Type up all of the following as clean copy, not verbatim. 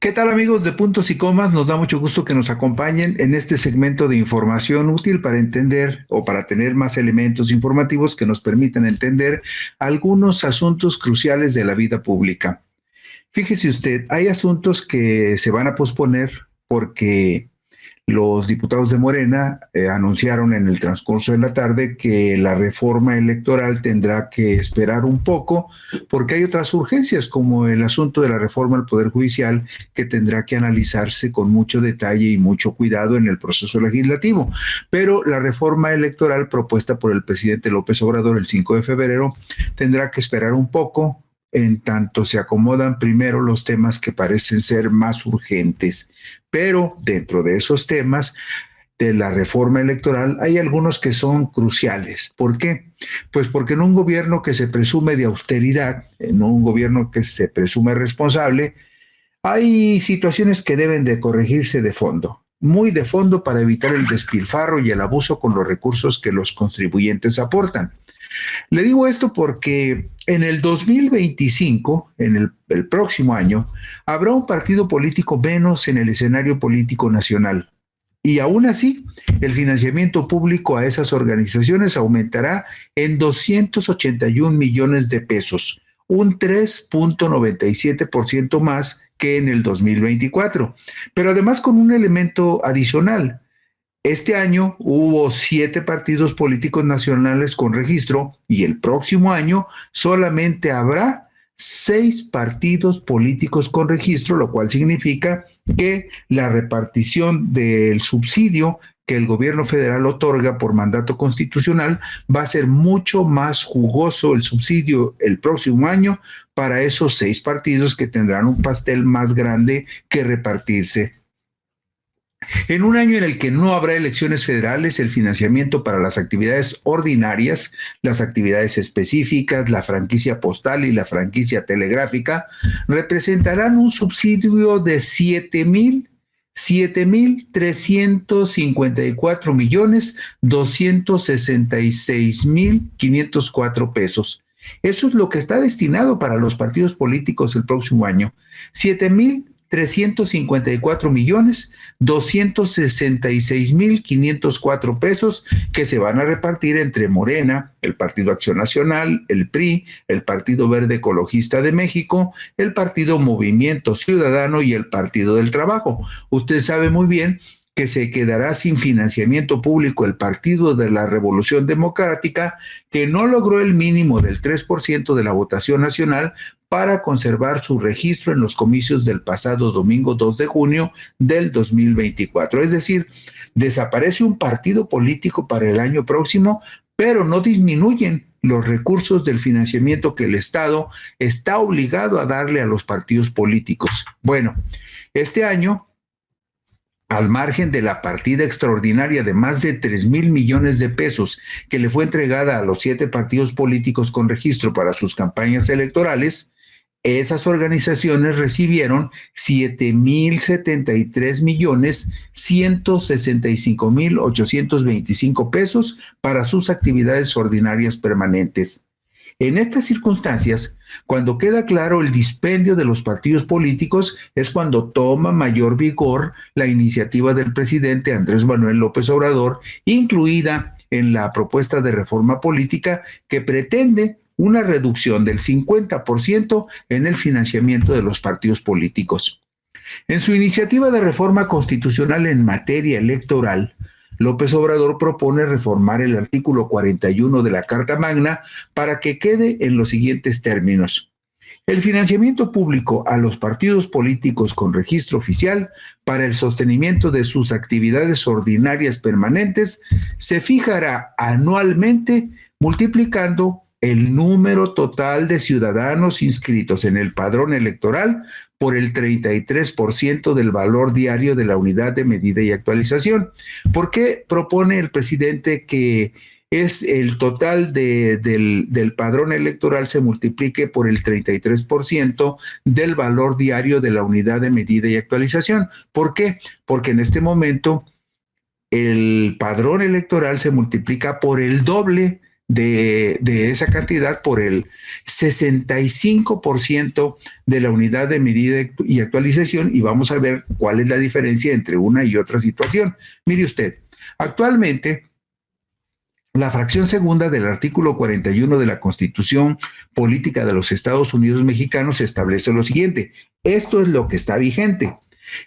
¿Qué tal, amigos de Puntos y Comas? Nos da mucho gusto que nos acompañen en este segmento de información útil para entender o para tener más elementos informativos que nos permitan entender algunos asuntos cruciales de la vida pública. Fíjese usted, hay asuntos que se van a posponer porque los diputados de Morena anunciaron en el transcurso de la tarde que la reforma electoral tendrá que esperar un poco porque hay otras urgencias como el asunto de la reforma al Poder Judicial que tendrá que analizarse con mucho detalle y mucho cuidado en el proceso legislativo. Pero la reforma electoral propuesta por el presidente López Obrador el 5 de febrero tendrá que esperar un poco en tanto se acomodan primero los temas que parecen ser más urgentes. Pero dentro de esos temas de la reforma electoral hay algunos que son cruciales. ¿Por qué? Pues porque en un gobierno que se presume de austeridad, en un gobierno que se presume responsable, hay situaciones que deben de corregirse de fondo, muy de fondo para evitar el despilfarro y el abuso con los recursos que los contribuyentes aportan. Le digo esto porque en el 2025, en el próximo año, habrá un partido político menos en el escenario político nacional. Y aún así, el financiamiento público a esas organizaciones aumentará en 281 millones de pesos, un 3.97% más que en el 2024. Pero además con un elemento adicional. Este año hubo 7 partidos políticos nacionales con registro y el próximo año solamente habrá 6 partidos políticos con registro, lo cual significa que la repartición del subsidio que el gobierno federal otorga por mandato constitucional va a ser mucho más jugoso el subsidio el próximo año para esos 6 partidos que tendrán un pastel más grande que repartirse. En un año en el que no habrá elecciones federales, el financiamiento para las actividades ordinarias, las actividades específicas, la franquicia postal y la franquicia telegráfica representarán un subsidio de 7,264,266,504 pesos. Eso es lo que está destinado para los partidos políticos el próximo año. 7,354,266,504 pesos que se van a repartir entre Morena, el Partido Acción Nacional, el PRI, el Partido Verde Ecologista de México, el Partido Movimiento Ciudadano y el Partido del Trabajo. Usted sabe muy bien que se quedará sin financiamiento público el Partido de la Revolución Democrática, que no logró el mínimo del 3% de la votación nacional para conservar su registro en los comicios del pasado domingo 2 de junio del 2024. Es decir, desaparece un partido político para el año próximo, pero no disminuyen los recursos del financiamiento que el Estado está obligado a darle a los partidos políticos. Bueno, este año, al margen de la partida extraordinaria de más de 3,000 millones de pesos que le fue entregada a los 7 partidos políticos con registro para sus campañas electorales, esas organizaciones recibieron 7,165,825 pesos para sus actividades ordinarias permanentes. En estas circunstancias, cuando queda claro el dispendio de los partidos políticos, es cuando toma mayor vigor la iniciativa del presidente Andrés Manuel López Obrador, incluida en la propuesta de reforma política que pretende una reducción del 50% en el financiamiento de los partidos políticos. En su iniciativa de reforma constitucional en materia electoral, López Obrador propone reformar el artículo 41 de la Carta Magna para que quede en los siguientes términos. El financiamiento público a los partidos políticos con registro oficial para el sostenimiento de sus actividades ordinarias permanentes se fijará anualmente multiplicando el número total de ciudadanos inscritos en el padrón electoral por el 33% del valor diario de la unidad de medida y actualización. ¿Por qué propone el presidente que es el total del padrón electoral se multiplique por el 33% del valor diario de la unidad de medida y actualización. ¿Por qué? Porque en este momento el padrón electoral se multiplica por el doble de esa cantidad, por el 65% de la unidad de medida y actualización, y vamos a ver cuál es la diferencia entre una y otra situación. Mire usted, actualmente la fracción segunda del artículo 41 de la Constitución Política de los Estados Unidos Mexicanos establece lo siguiente. Esto es lo que está vigente.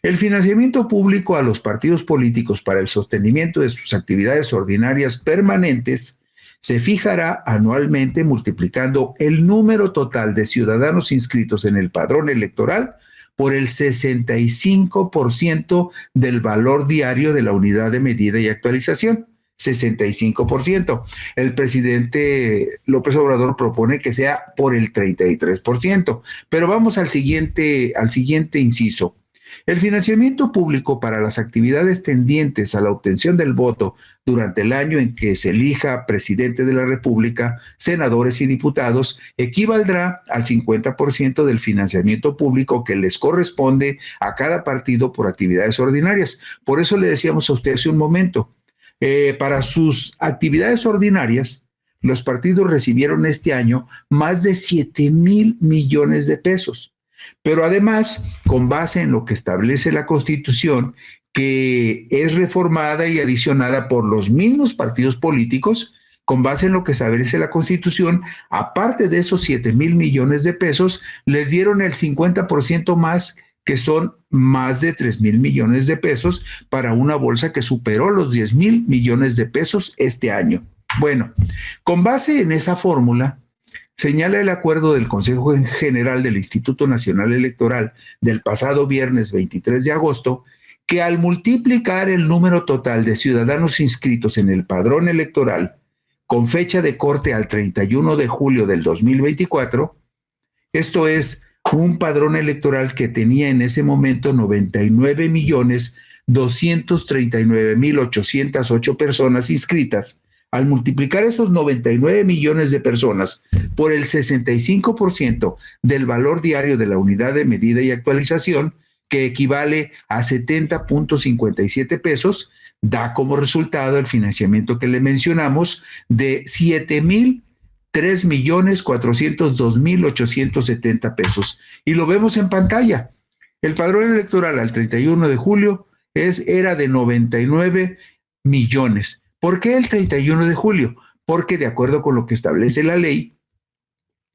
El financiamiento público a los partidos políticos para el sostenimiento de sus actividades ordinarias permanentes se fijará anualmente multiplicando el número total de ciudadanos inscritos en el padrón electoral por el 65% del valor diario de la unidad de medida y actualización. 65%. El presidente López Obrador propone que sea por el 33%. Pero vamos al siguiente inciso. El financiamiento público para las actividades tendientes a la obtención del voto durante el año en que se elija presidente de la República, senadores y diputados, equivaldrá al 50% del financiamiento público que les corresponde a cada partido por actividades ordinarias. Por eso le decíamos a usted hace un momento, para sus actividades ordinarias, los partidos recibieron este año más de 7,000 millones de pesos. Pero además, con base en lo que establece la Constitución, que es reformada y adicionada por los mismos partidos políticos, con base en lo que establece la Constitución, aparte de esos 7,000 millones de pesos, les dieron el 50% más, que son más de 3,000 millones de pesos para una bolsa que superó los 10,000 millones de pesos este año. Bueno, con base en esa fórmula, señala el acuerdo del Consejo General del Instituto Nacional Electoral del pasado viernes 23 de agosto, que al multiplicar el número total de ciudadanos inscritos en el padrón electoral con fecha de corte al 31 de julio del 2024, esto es un padrón electoral que tenía en ese momento 99,239,808 personas inscritas. Al multiplicar esos 99 millones de personas por el 65% del valor diario de la unidad de medida y actualización, que equivale a 70.57 pesos, da como resultado el financiamiento que le mencionamos de 3,402,870 pesos. Y lo vemos en pantalla. El padrón electoral al 31 de julio era de 99 millones. ¿Por qué el 31 de julio? Porque de acuerdo con lo que establece la ley,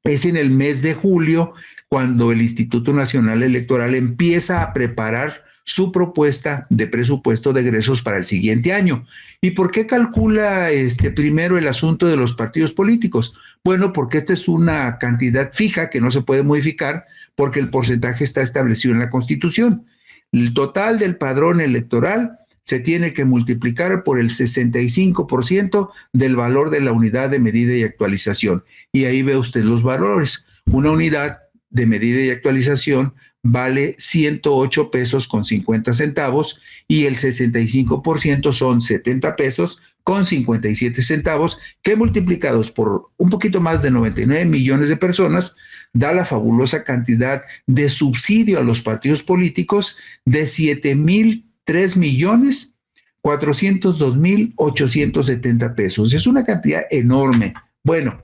es en el mes de julio cuando el Instituto Nacional Electoral empieza a preparar su propuesta de presupuesto de egresos para el siguiente año. ¿Y por qué calcula primero el asunto de los partidos políticos? Bueno, porque esta es una cantidad fija que no se puede modificar porque el porcentaje está establecido en la Constitución. El total del padrón electoral se tiene que multiplicar por el 65% del valor de la unidad de medida y actualización. Y ahí ve usted los valores. Una unidad de medida y actualización vale 108 pesos con 50 centavos y el 65% son 70 pesos con 57 centavos, que multiplicados por un poquito más de 99 millones de personas, da la fabulosa cantidad de subsidio a los partidos políticos de 7,3,402,870 pesos. Es una cantidad enorme. Bueno,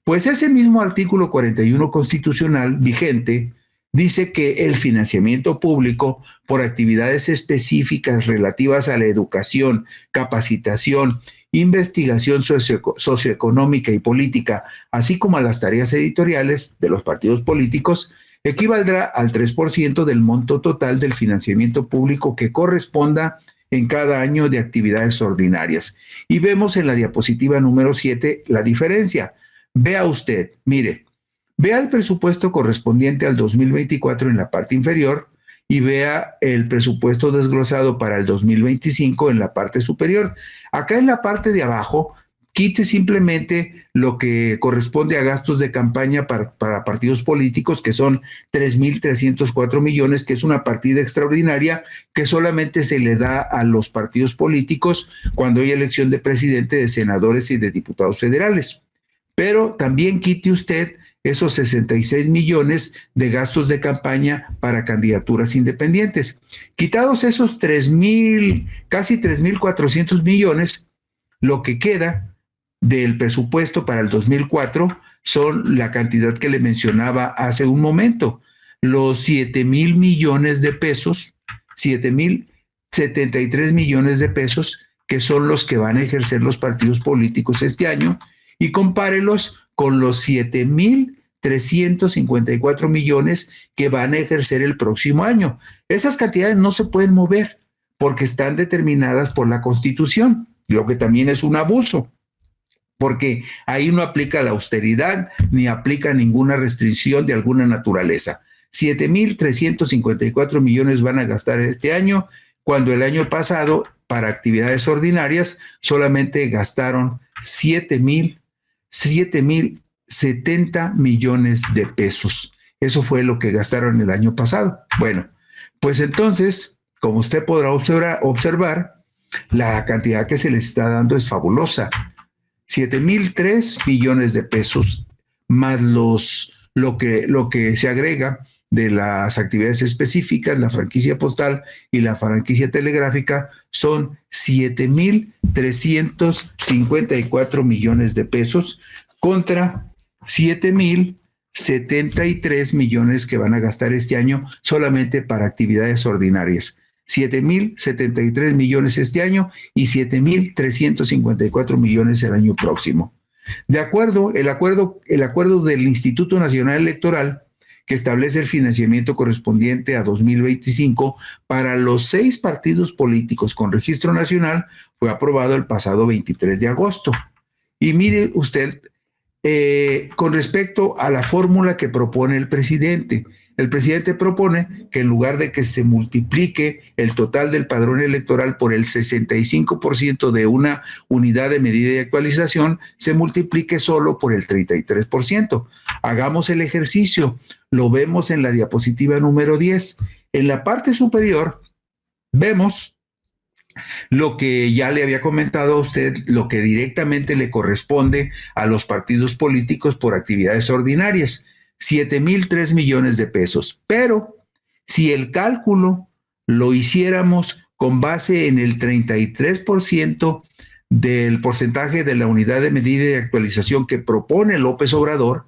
pues ese mismo artículo 41 constitucional vigente dice que el financiamiento público por actividades específicas relativas a la educación, capacitación, investigación socioeconómica y política, así como a las tareas editoriales de los partidos políticos, equivaldrá al 3% del monto total del financiamiento público que corresponda en cada año de actividades ordinarias. Y vemos en la diapositiva número 7 la diferencia. Vea usted, mire, vea el presupuesto correspondiente al 2024 en la parte inferior y vea el presupuesto desglosado para el 2025 en la parte superior. Acá en la parte de abajo, quite simplemente lo que corresponde a gastos de campaña para partidos políticos, que son 3.304 millones, que es una partida extraordinaria que solamente se le da a los partidos políticos cuando hay elección de presidente, de senadores y de diputados federales. Pero también quite usted esos 66 millones de gastos de campaña para candidaturas independientes. Quitados esos 3.000, casi 3.400 millones, lo que queda del presupuesto para el 2004 son la cantidad que le mencionaba hace un momento, los 7,000 millones de pesos, 7,073 millones de pesos, que son los que van a ejercer los partidos políticos este año, y compárelos con los 7,354 millones que van a ejercer el próximo año. Esas cantidades no se pueden mover porque están determinadas por la Constitución, lo que también es un abuso, porque ahí no aplica la austeridad ni aplica ninguna restricción de alguna naturaleza. 7,354 millones van a gastar este año, cuando el año pasado, para actividades ordinarias, solamente gastaron 7,070 millones de pesos. Eso fue lo que gastaron el año pasado. Bueno, pues entonces, como usted podrá observar, la cantidad que se les está dando es fabulosa. 7,003 millones de pesos, más lo que se agrega de las actividades específicas, la franquicia postal y la franquicia telegráfica, son 7,354 millones de pesos contra 7,073 millones que van a gastar este año solamente para actividades ordinarias. 7,073 millones este año y 7,354 millones el año próximo. El acuerdo del Instituto Nacional Electoral, que establece el financiamiento correspondiente a 2025 para los 6 partidos políticos con registro nacional, fue aprobado el pasado 23 de agosto. Y mire usted, con respecto a la fórmula que propone el presidente propone que en lugar de que se multiplique el total del padrón electoral por el 65% de una unidad de medida y actualización, se multiplique solo por el 33%. Hagamos el ejercicio. Lo vemos en la diapositiva número 10. En la parte superior vemos lo que ya le había comentado a usted, lo que directamente le corresponde a los partidos políticos por actividades ordinarias, 7,003 millones de pesos. Pero si el cálculo lo hiciéramos con base en el 33% del porcentaje de la unidad de medida y actualización que propone López Obrador,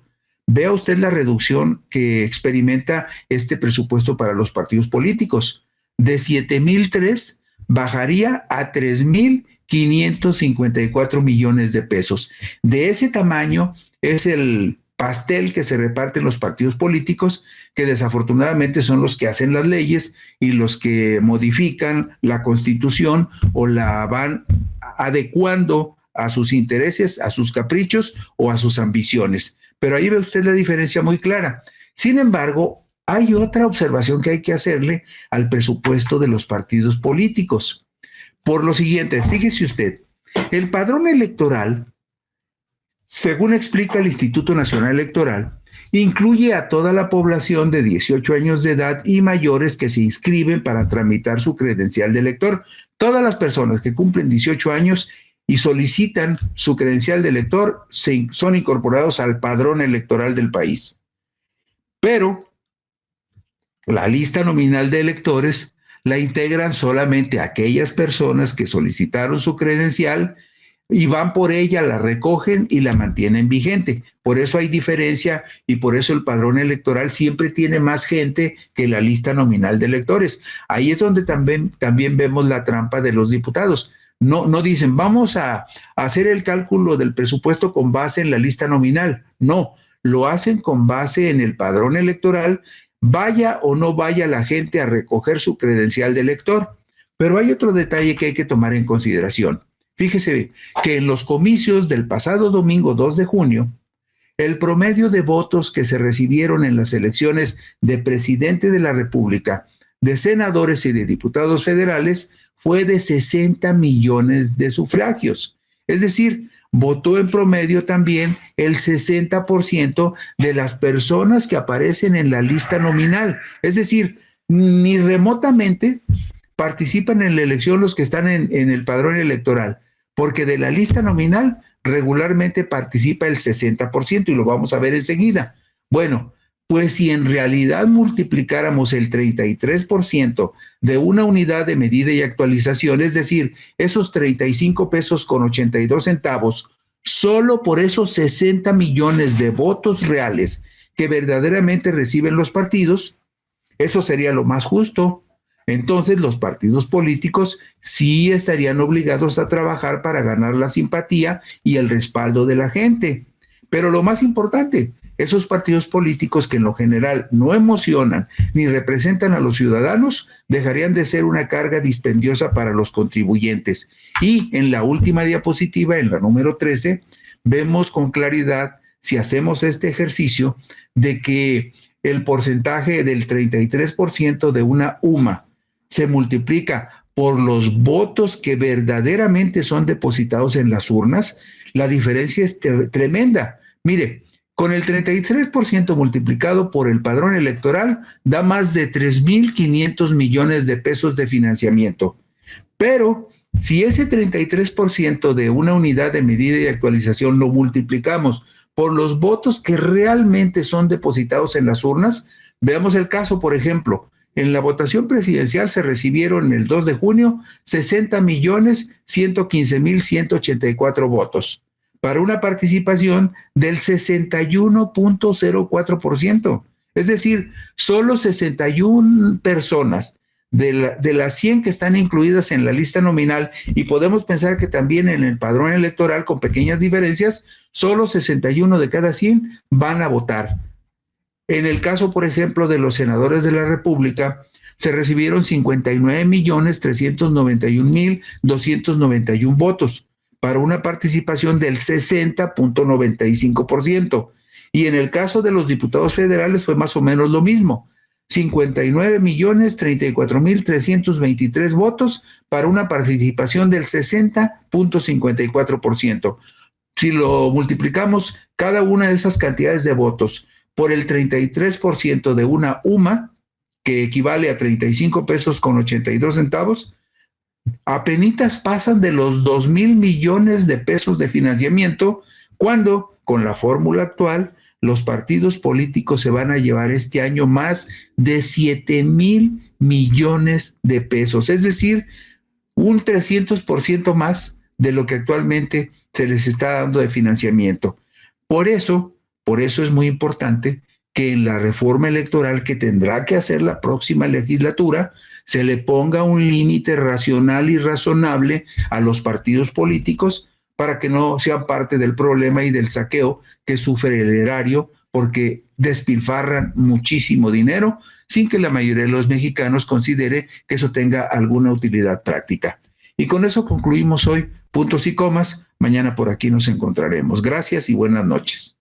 vea usted la reducción que experimenta este presupuesto para los partidos políticos. De 7,003 bajaría a 3,554 millones de pesos. De ese tamaño es el pastel que se reparten los partidos políticos, que desafortunadamente son los que hacen las leyes y los que modifican la Constitución o la van adecuando a sus intereses, a sus caprichos o a sus ambiciones. Pero ahí ve usted la diferencia muy clara. Sin embargo, hay otra observación que hay que hacerle al presupuesto de los partidos políticos. Por lo siguiente, fíjese usted, el padrón electoral, según explica el Instituto Nacional Electoral, incluye a toda la población de 18 años de edad y mayores que se inscriben para tramitar su credencial de elector. Todas las personas que cumplen 18 años y solicitan su credencial de elector son incorporados al padrón electoral del país. Pero la lista nominal de electores la integran solamente aquellas personas que solicitaron su credencial y van por ella, la recogen y la mantienen vigente. Por eso hay diferencia y por eso el padrón electoral siempre tiene más gente que la lista nominal de electores. Ahí es donde también vemos la trampa de los diputados. No dicen, vamos a hacer el cálculo del presupuesto con base en la lista nominal. No, lo hacen con base en el padrón electoral, vaya o no vaya la gente a recoger su credencial de elector. Pero hay otro detalle que hay que tomar en consideración. Fíjese que en los comicios del pasado domingo 2 de junio, el promedio de votos que se recibieron en las elecciones de presidente de la República, de senadores y de diputados federales fue de 60 millones de sufragios. Es decir, votó en promedio también el 60% de las personas que aparecen en la lista nominal. Es decir, ni remotamente participan en la elección los que están en el padrón electoral, porque de la lista nominal regularmente participa el 60% y lo vamos a ver enseguida. Bueno, pues si en realidad multiplicáramos el 33% de una unidad de medida y actualización, es decir, esos 35 pesos con 82 centavos, solo por esos 60 millones de votos reales que verdaderamente reciben los partidos, eso sería lo más justo. Entonces los partidos políticos sí estarían obligados a trabajar para ganar la simpatía y el respaldo de la gente. Pero lo más importante, esos partidos políticos que en lo general no emocionan ni representan a los ciudadanos, dejarían de ser una carga dispendiosa para los contribuyentes. Y en la última diapositiva, en la número 13, vemos con claridad, si hacemos este ejercicio, de que el porcentaje del 33% de una UMA se multiplica por los votos que verdaderamente son depositados en las urnas, la diferencia es tremenda. Mire, con el 33% multiplicado por el padrón electoral, da más de 3.500 millones de pesos de financiamiento. Pero si ese 33% de una unidad de medida y actualización lo multiplicamos por los votos que realmente son depositados en las urnas, veamos el caso, por ejemplo, en la votación presidencial se recibieron el 2 de junio 60.115.184 votos, para una participación del 61.04%. Es decir, solo 61 personas de las 100 que están incluidas en la lista nominal, y podemos pensar que también en el padrón electoral con pequeñas diferencias, solo 61 de cada 100 van a votar. En el caso, por ejemplo, de los senadores de la República, se recibieron 59.391.291 votos, para una participación del 60.95%. Y en el caso de los diputados federales fue más o menos lo mismo, 59.034.323 votos para una participación del 60.54%. Si lo multiplicamos cada una de esas cantidades de votos por el 33% de una UMA, que equivale a 35 pesos con 82 centavos, apenitas pasan de los 2,000 millones de pesos de financiamiento, cuando con la fórmula actual los partidos políticos se van a llevar este año más de 7,000 millones de pesos, es decir, un 300% más de lo que actualmente se les está dando de financiamiento. Por eso es muy importante que en la reforma electoral que tendrá que hacer la próxima legislatura se le ponga un límite racional y razonable a los partidos políticos, para que no sean parte del problema y del saqueo que sufre el erario, porque despilfarran muchísimo dinero sin que la mayoría de los mexicanos considere que eso tenga alguna utilidad práctica. Y con eso concluimos hoy Puntos y Comas. Mañana por aquí nos encontraremos. Gracias y buenas noches.